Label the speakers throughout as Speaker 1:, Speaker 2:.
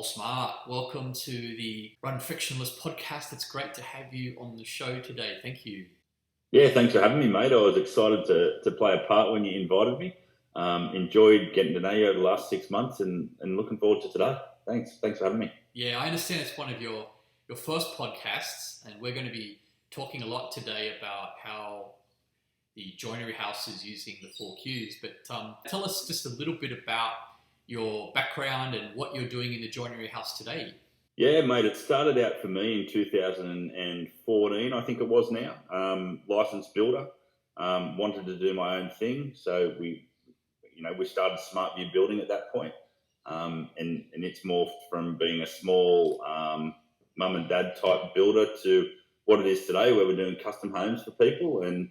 Speaker 1: Smart. Welcome to the Run Frictionless podcast. It's great to have you on the show today. Thank you.
Speaker 2: Yeah, thanks for having me, mate. I was excited to play a part when you invited me. Enjoyed getting to know you over the last 6 months and looking forward to today. Thanks for having me.
Speaker 1: Yeah, I understand it's one of your first podcasts, and we're going to be talking a lot today about how the Joinery Haus is using the 4Qs. But tell us just a little bit about your background and what you're doing in the Joinery Haus today.
Speaker 2: Yeah, mate, it started out for me in 2014, I think it was now. Licensed builder, wanted to do my own thing. So we started Smart View Building at that point. And it's morphed from being a small mum and dad type builder to what it is today, where we're doing custom homes for people and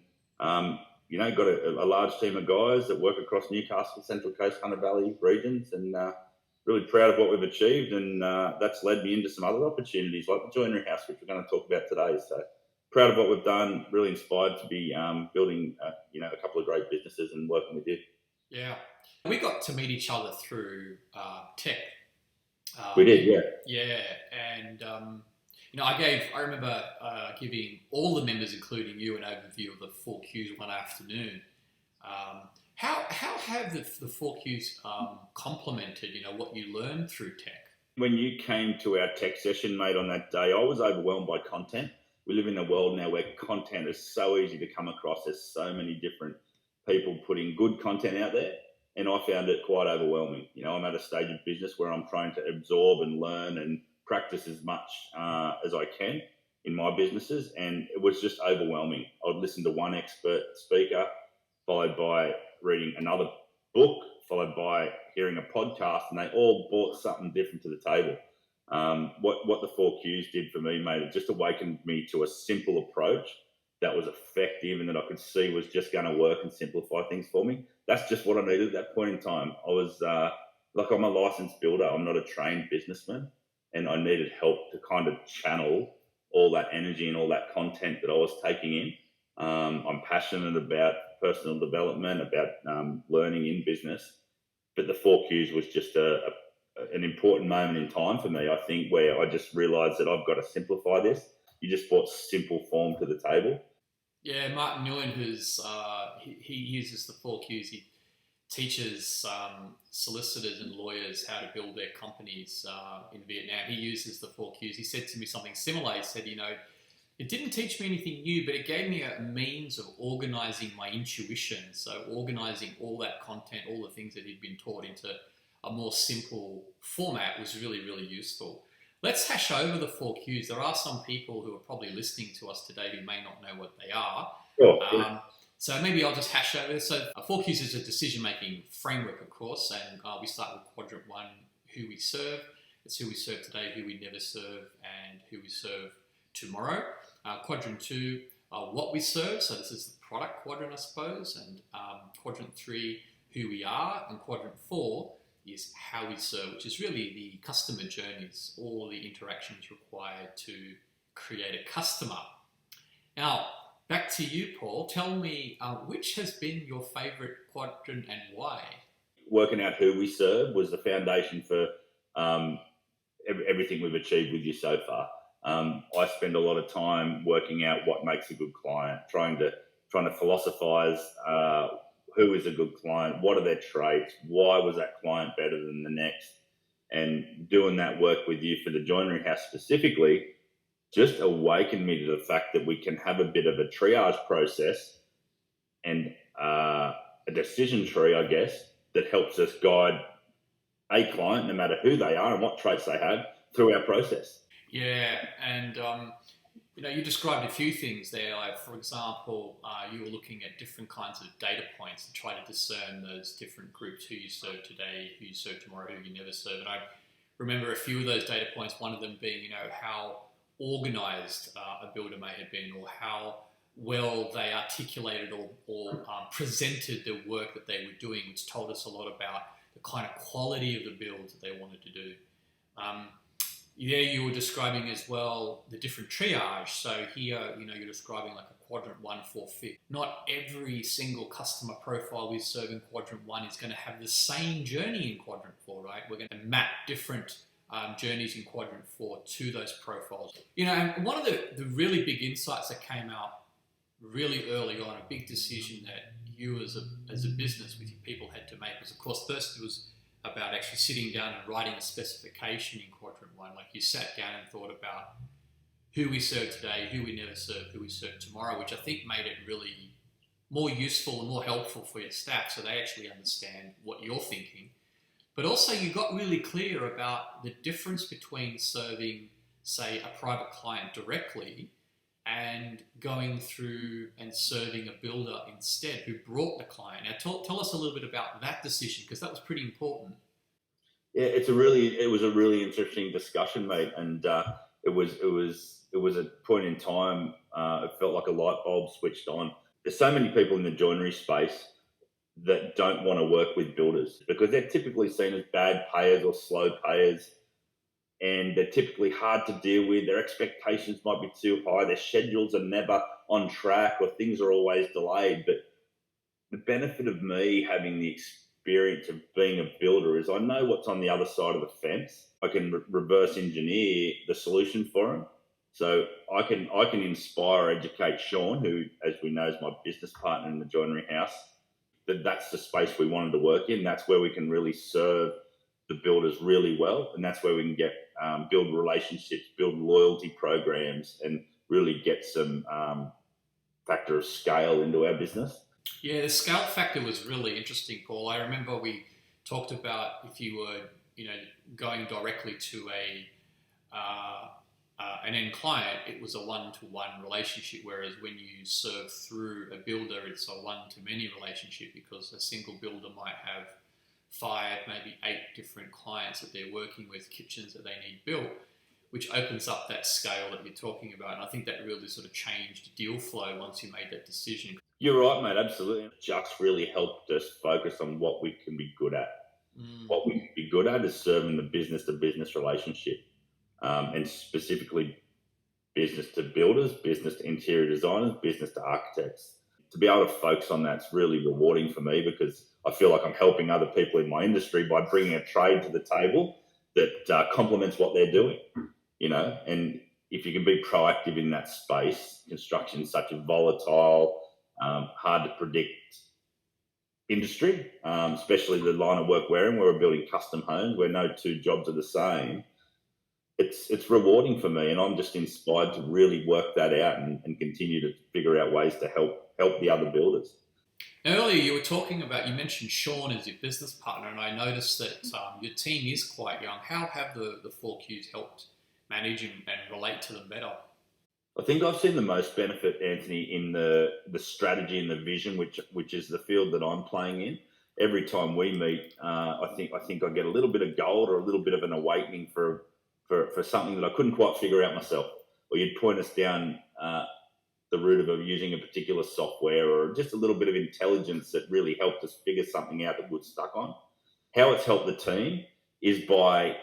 Speaker 2: got a large team of guys that work across Newcastle, Central Coast, Hunter Valley regions, and really proud of what we've achieved. And that's led me into some other opportunities like the Joinery Haus, which we're going to talk about today. So proud of what we've done, really inspired to be building a couple of great businesses and working with you.
Speaker 1: Yeah. We got to meet each other through tech.
Speaker 2: We did, yeah.
Speaker 1: Yeah, and I remember giving all the members, including you, an overview of the 4Qs one afternoon. How have the 4Qs complemented, what you learned through tech?
Speaker 2: When you came to our tech session, mate, on that day, I was overwhelmed by content. We live in a world now where content is so easy to come across. There's so many different people putting good content out there, and I found it quite overwhelming. I'm at a stage of business where I'm trying to absorb and learn and practice as much as I can in my businesses, and it was just overwhelming. I'd listen to one expert speaker, followed by reading another book, followed by hearing a podcast, and they all brought something different to the table. What the 4Qs did for me, mate, it just awakened me to a simple approach that was effective and that I could see was just going to work and simplify things for me. That's just what I needed at that point in time. I was I'm a licensed builder. I'm not a trained businessman, and I needed help to kind of channel all that energy and all that content that I was taking in. I'm passionate about personal development, about learning in business, but the 4Qs was just an important moment in time for me, I think, where I just realised that I've got to simplify this. You just brought simple form to the table.
Speaker 1: Yeah, Martin Nguyen, he uses the 4Qs. He teaches solicitors and lawyers how to build their companies in Vietnam. He uses the 4Qs. He said to me something similar. He said, it didn't teach me anything new, but it gave me a means of organising my intuition. So organising all that content, all the things that he'd been taught into a more simple format was really, really useful. Let's hash over the 4Qs. There are some people who are probably listening to us today who may not know what they are.
Speaker 2: Sure.
Speaker 1: So maybe I'll just hash over this. So 4Qs is a decision-making framework, of course, and we start with quadrant 1, who we serve. It's who we serve today, who we never serve, and who we serve tomorrow. Quadrant 2, what we serve. So this is the product quadrant, I suppose. And quadrant 3, who we are. And quadrant 4 is how we serve, which is really the customer journeys, all the interactions required to create a customer. Now, back to you, Paul. Tell me, which has been your favourite quadrant and why?
Speaker 2: Working out who we serve was the foundation for everything we've achieved with you so far. I spend a lot of time working out what makes a good client, trying to philosophize who is a good client, what are their traits, why was that client better than the next, and doing that work with you for the Joinery Haus specifically just awakened me to the fact that we can have a bit of a triage process and a decision tree, I guess, that helps us guide a client, no matter who they are and what traits they have, through our process.
Speaker 1: Yeah, and you described a few things there. Like, for example, you were looking at different kinds of data points to try to discern those different groups, who you serve today, who you serve tomorrow, who you never serve. And I remember a few of those data points, one of them being, how organised a builder may have been, or how well they articulated or presented the work that they were doing, which told us a lot about the kind of quality of the builds that they wanted to do. You were describing as well the different triage. So here, you're describing like a quadrant 1, 4, 5. Not every single customer profile we serve in quadrant 1 is going to have the same journey in quadrant 4, right? We're going to map different journeys in quadrant 4 to those profiles. And one of the really big insights that came out really early on, a big decision that you as a business with your people had to make was, of course, first it was about actually sitting down and writing a specification in quadrant 1. Like you sat down and thought about who we serve today, who we never serve, who we serve tomorrow, which I think made it really more useful and more helpful for your staff so they actually understand what you're thinking. But also you got really clear about the difference between serving, say, a private client directly and going through and serving a builder instead who brought the client. Now tell us a little bit about that decision, because that was pretty important.
Speaker 2: Yeah, it was a really interesting discussion, mate, and it was a point in time. It felt like a light bulb switched on. There's so many people in the joinery space that don't want to work with builders because they're typically seen as bad payers or slow payers, and they're typically hard to deal with. Their expectations might be too high. Their schedules are never on track, or things are always delayed. But the benefit of me having the experience of being a builder is I know what's on the other side of the fence. I can reverse engineer the solution for them. So I can inspire, educate Sean, who, as we know, is my business partner in the Joinery Haus, that's the space we wanted to work in. That's where we can really serve the builders really well, and that's where we can get build relationships, build loyalty programs, and really get some factor of scale into our business.
Speaker 1: Yeah, the scale factor was really interesting, Paul. I remember we talked about if you were, going directly to an end client, it was a one-to-one relationship, whereas when you serve through a builder, it's a one-to-many relationship because a single builder might have 5, maybe 8 different clients that they're working with, kitchens that they need built, which opens up that scale that you're talking about. And I think that really sort of changed deal flow once you made that decision.
Speaker 2: You're right, mate, absolutely. It just really helped us focus on what we can be good at. What we can be good at is serving the business-to-business relationship, and specifically business to builders, business to interior designers, business to architects. To be able to focus on that's really rewarding for me because I feel like I'm helping other people in my industry by bringing a trade to the table that complements what they're doing, and if you can be proactive in that space, construction is such a volatile, hard to predict industry, especially the line of work we're in, where we're building custom homes where no 2 jobs are the same. It's rewarding for me, and I'm just inspired to really work that out and continue to figure out ways to help the other builders.
Speaker 1: Earlier you mentioned Sean as your business partner, and I noticed that your team is quite young. How have the 4Qs helped manage and relate to them better?
Speaker 2: I think I've seen the most benefit, Anthony, in the strategy and the vision, which is the field that I'm playing in. Every time we meet, I think I get a little bit of gold or a little bit of an awakening for something that I couldn't quite figure out myself. Or you'd point us down the route of using a particular software or just a little bit of intelligence that really helped us figure something out that we're stuck on. How it's helped the team is by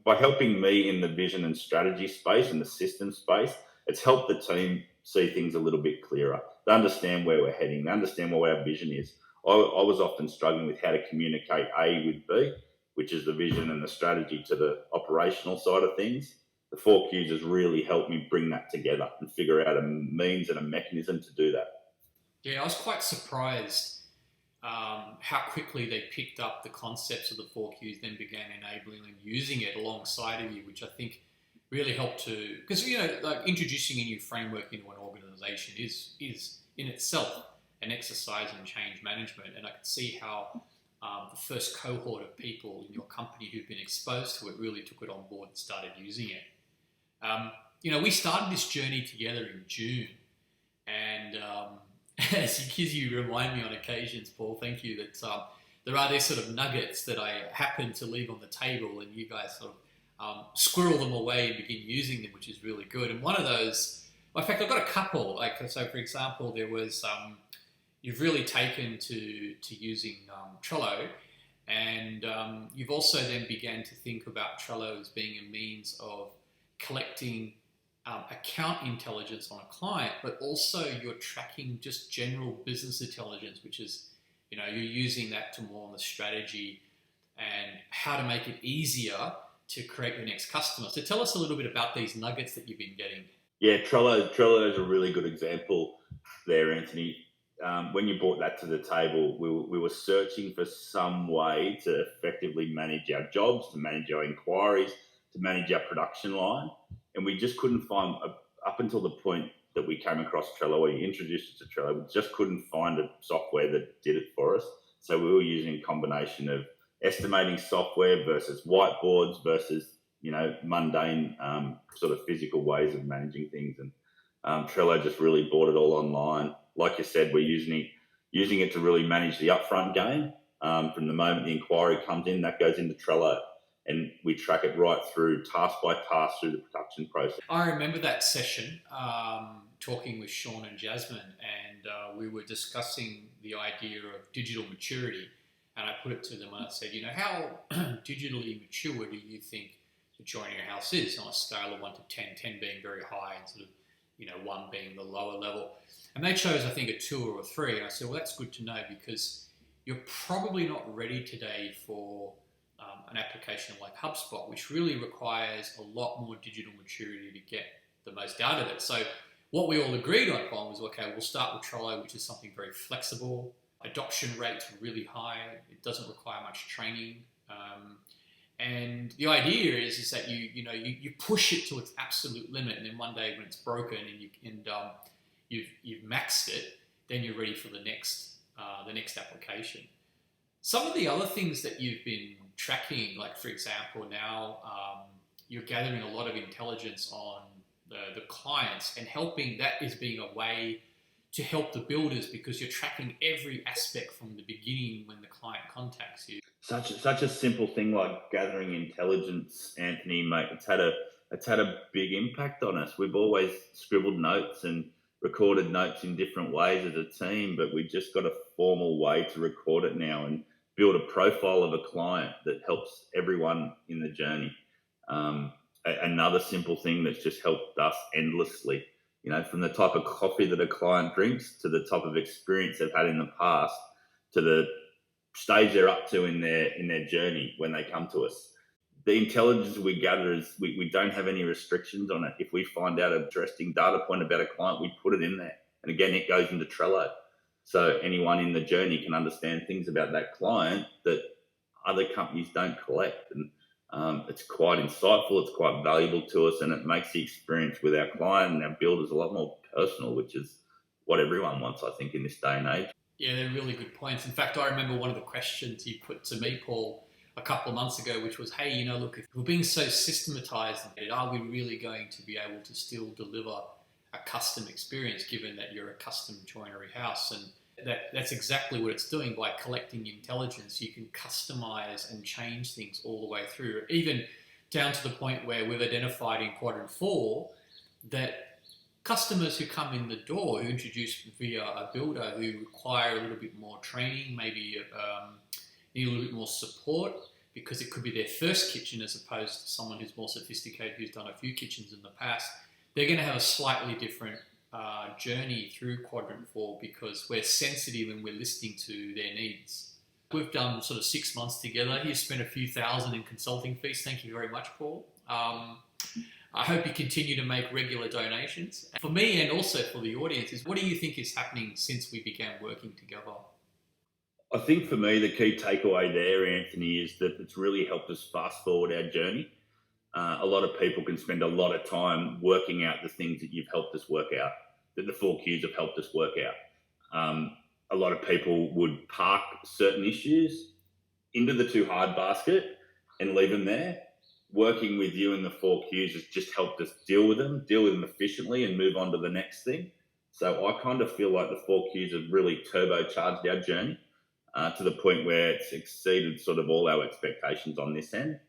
Speaker 2: helping me in the vision and strategy space and the system space. It's helped the team see things a little bit clearer. They understand where we're heading. They understand what our vision is. I was often struggling with how to communicate A with B, which is the vision and the strategy, to the operational side of things. The 4Qs has really helped me bring that together and figure out a means and a mechanism to do that.
Speaker 1: Yeah, I was quite surprised how quickly they picked up the concepts of the 4Qs, then began enabling and using it alongside of you, which I think really helped to, because like introducing a new framework into an organization is in itself an exercise in change management, and I could see how the first cohort of people in your company who've been exposed to it really took it on board and started using it. We started this journey together in June, and as you remind me on occasions, Paul, thank you, that there are these sort of nuggets that I happen to leave on the table, and you guys sort of squirrel them away and begin using them, which is really good. And one of those, in fact, I've got a couple. So, for example, there was you've really taken to using Trello, and you've also then began to think about Trello as being a means of collecting account intelligence on a client, but also you're tracking just general business intelligence, which is, you're using that to more on the strategy and how to make it easier to create your next customer. So tell us a little bit about these nuggets that you've been getting.
Speaker 2: Yeah, Trello is a really good example there, Anthony. When you brought that to the table, we were searching for some way to effectively manage our jobs, to manage our inquiries, to manage our production line. And we just couldn't find, up until the point that we came across Trello, or you introduced us to Trello, we just couldn't find a software that did it for us. So we were using a combination of estimating software versus whiteboards versus mundane sort of physical ways of managing things. And Trello just really brought it all online. Like you said, we're using it to really manage the upfront game. From the moment the inquiry comes in, that goes into Trello, and we track it right through, task by task, through the production process.
Speaker 1: I remember that session talking with Sean and Jasmine, and we were discussing the idea of digital maturity. And I put it to them and I said, how digitally mature do you think the Joinery Haus is on a scale of 1 to 10, 10 being very high and sort of, 1 being the lower level? And they chose, I think, a 2 or a 3. And I said, well, that's good to know, because you're probably not ready today for an application like HubSpot, which really requires a lot more digital maturity to get the most out of it. So what we all agreed upon was, okay, we'll start with Trello, which is something very flexible. Adoption rates are really high. It doesn't require much training. And the idea is that you push it to its absolute limit, and then one day when it's broken and you've maxed it, then you're ready for the next application. Some of the other things that you've been tracking, like for example, now you're gathering a lot of intelligence on the clients, and helping that is being a way to help the builders, because you're tracking every aspect from the beginning when the client contacts you.
Speaker 2: Such a simple thing like gathering intelligence, Anthony, mate. It's had a big impact on us. We've always scribbled notes and recorded notes in different ways as a team, but we just got a formal way to record it now and build a profile of a client that helps everyone in the journey. Another simple thing that's just helped us endlessly. From the type of coffee that a client drinks to the type of experience they've had in the past to the stage they're up to in their journey when they come to us. The intelligence we gather is we don't have any restrictions on it. If we find out an interesting data point about a client, we put it in there. And again, it goes into Trello. So anyone in the journey can understand things about that client that other companies don't collect. And it's quite insightful, it's quite valuable to us, and it makes the experience with our client and our builders a lot more personal, which is what everyone wants, I think, in this day and age.
Speaker 1: Yeah, they're really good points. In fact, I remember one of the questions you put to me, Paul, a couple of months ago, which was, hey, look, if we're being so systematized, are we really going to be able to still deliver a custom experience, given that you're a custom joinery house? And that's exactly what it's doing. By collecting intelligence, you can customize and change things all the way through, even down to the point where we've identified in quadrant 4 that customers who come in the door, who introduce via a builder, who require a little bit more training, maybe need a little bit more support, because it could be their first kitchen as opposed to someone who's more sophisticated, who's done a few kitchens in the past, they're going to have a slightly different journey through quadrant 4, because we're sensitive and we're listening to their needs. We've done sort of 6 months together. He's spent a few thousand in consulting fees. Thank you very much, Paul. I hope you continue to make regular donations. For me, and also for the audience, what do you think is happening since we began working together?
Speaker 2: I think for me, the key takeaway there, Anthony, is that it's really helped us fast forward our journey. A lot of people can spend a lot of time working out the things that you've helped us work out, that the 4 Qs have helped us work out. A lot of people would park certain issues into the too hard basket and leave them there. Working with you in the 4 Qs has just helped us deal with them efficiently and move on to the next thing. So I kind of feel like the 4 Qs have really turbocharged our journey to the point where it's exceeded sort of all our expectations on this end.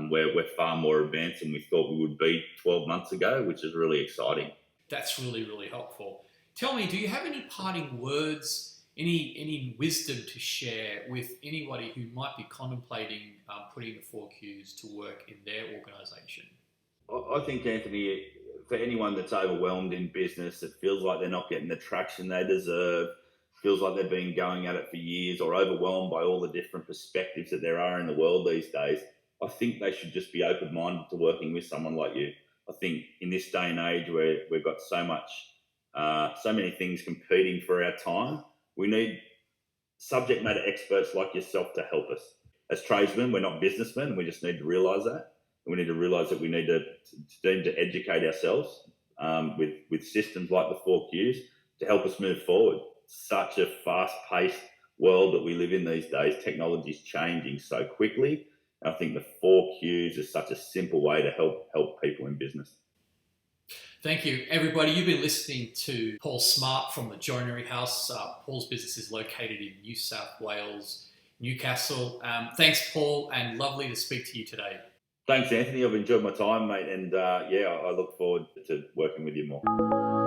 Speaker 2: We're far more advanced than we thought we would be 12 months ago, which is really exciting.
Speaker 1: That's really, really helpful. Tell me, do you have any parting words, any wisdom to share with anybody who might be contemplating putting the 4 Qs to work in their organisation?
Speaker 2: I think, Anthony, for anyone that's overwhelmed in business, that feels like they're not getting the traction they deserve, feels like they've been going at it for years or overwhelmed by all the different perspectives that there are in the world these days, I think they should just be open-minded to working with someone like you. I think in this day and age where we've got so many things competing for our time, we need subject matter experts like yourself to help us. As tradesmen, we're not businessmen, and we just need to realise that. And we need to realise that we need to educate ourselves with systems like the 4Qs to help us move forward. Such a fast-paced world that we live in these days. Technology is changing so quickly. And I think the 4Qs is such a simple way to help people in business.
Speaker 1: Thank you, everybody. You've been listening to Paul Smart from the Joinery Haus. Paul's business is located in New South Wales, Newcastle. Thanks, Paul, and lovely to speak to you today.
Speaker 2: Thanks, Anthony. I've enjoyed my time, mate, and I look forward to working with you more.